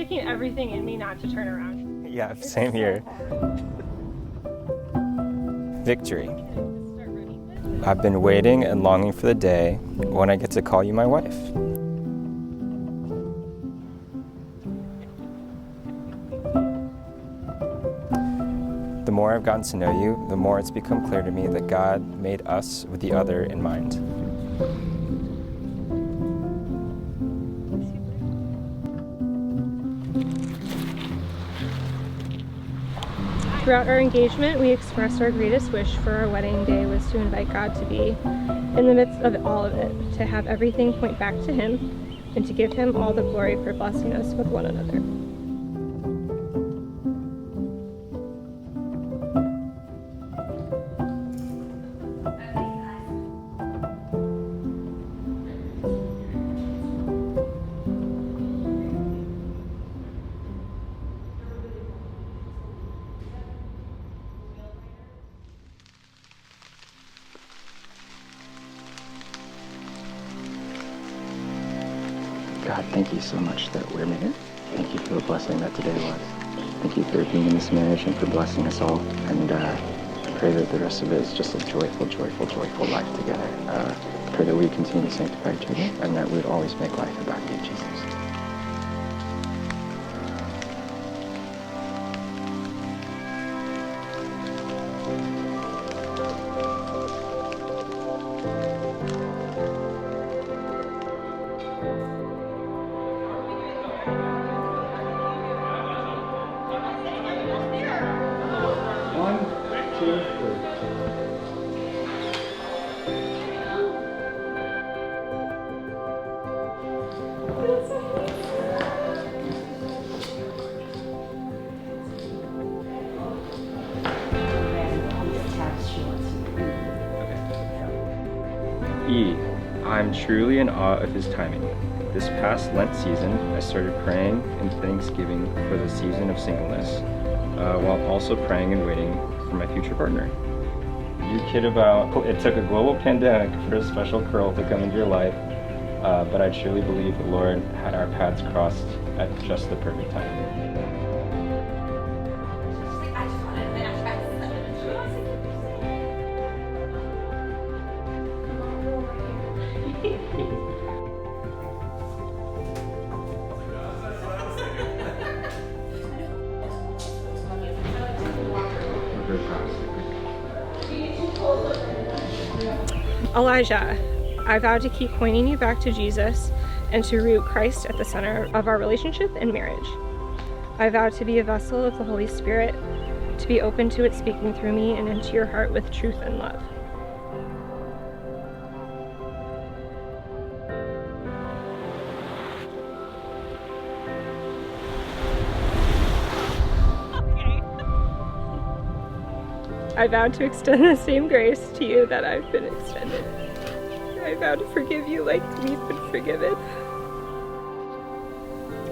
taking everything in me not to turn around. Yeah, same here. Victory. I've been waiting and longing for the day when I get to call you my wife. The more I've gotten to know you, the more it's become clear to me that God made us with the other in mind. Throughout our engagement, we expressed our greatest wish for our wedding day was to invite God to be in the midst of all of it, to have everything point back to Him, and to give Him all the glory for blessing us with one another. God, thank you so much that we're married. Thank you for the blessing that today was. Thank you for being in this marriage and for blessing us all. And I pray that the rest of it is just a joyful, joyful, joyful life together. Pray that we continue to sanctify each other and that we'd always make life about you, Jesus. I'm truly in awe of His timing. This past Lent season, I started praying in thanksgiving for the season of singleness, while also praying and waiting for my future partner. You kid about, it took a global pandemic for a special girl to come into your life, but I truly believe the Lord had our paths crossed at just the perfect time. Elijah, I vow to keep pointing you back to Jesus and to root Christ at the center of our relationship and marriage. I vow to be a vessel of the Holy Spirit, to be open to it speaking through me and into your heart with truth and love. I vow to extend the same grace to you that I've been extended. I vow to forgive you like we've been forgiven.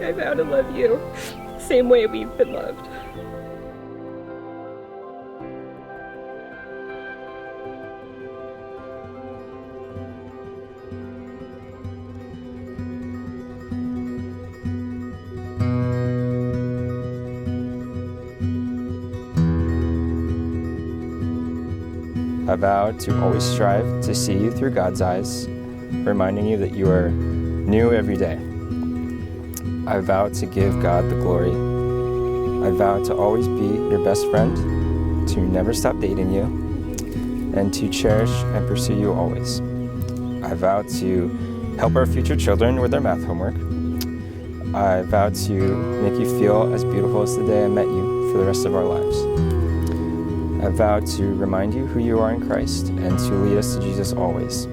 I vow to love you the same way we've been loved. I vow to always strive to see you through God's eyes, reminding you that you are new every day. I vow to give God the glory. I vow to always be your best friend, to never stop dating you, and to cherish and pursue you always. I vow to help our future children with their math homework. I vow to make you feel as beautiful as the day I met you for the rest of our lives. I vow to remind you who you are in Christ and to lead us to Jesus always.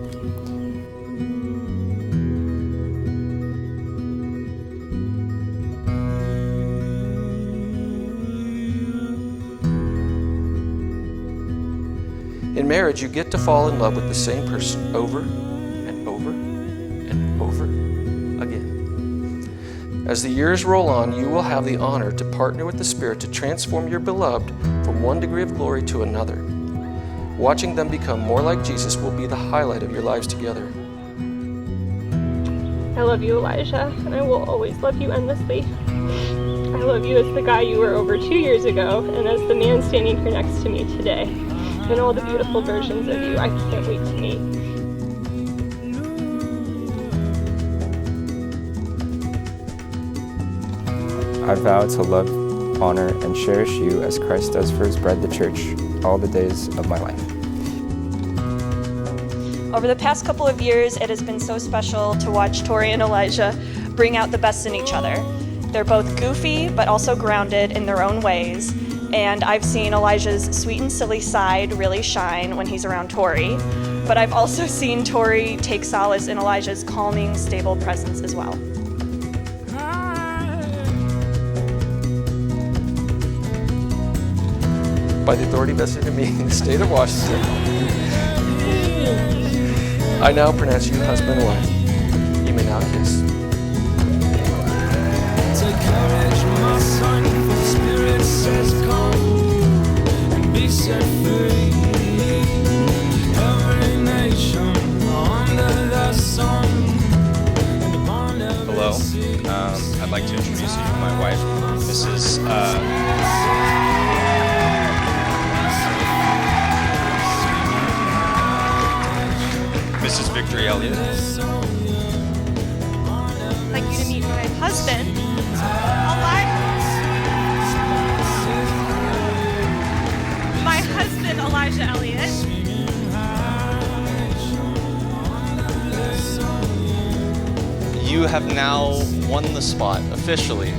In marriage, you get to fall in love with the same person over and over and over again. As the years roll on, you will have the honor to partner with the Spirit to transform your beloved from one degree of glory to another. Watching them become more like Jesus will be the highlight of your lives together. I love you, Elijah, and I will always love you endlessly. I love you as the guy you were over 2 years ago, and as the man standing here next to me today, and all the beautiful versions of you I can't wait to meet. I vow to love, honor, and cherish you as Christ does for his bride, the church, all the days of my life. Over the past couple of years, it has been so special to watch Tori and Elijah bring out the best in each other. They're both goofy, but also grounded in their own ways, and I've seen Elijah's sweet and silly side really shine when he's around Tori, but I've also seen Tori take solace in Elijah's calming, stable presence as well. By the authority vested in me in the state of Washington, I now pronounce you husband and wife. You may now kiss. Take courage, my son, for the Spirit says come and be set free. Every nation under the sun and upon every Hello. sea. I'd like to introduce you to my wife, Mrs. Mrs. Victory Elliott. I'd like you to meet my husband, Elijah Elliott. You have now won the spot officially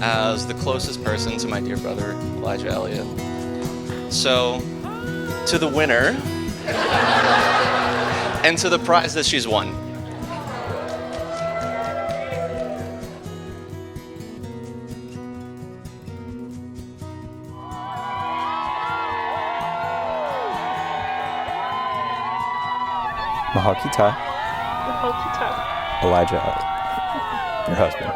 as the closest person to my dear brother, Elijah Elliott. So, to the winner, and to the prize that she's won. Mahal Kita, Mahal Kita. Elijah Elliott, your husband.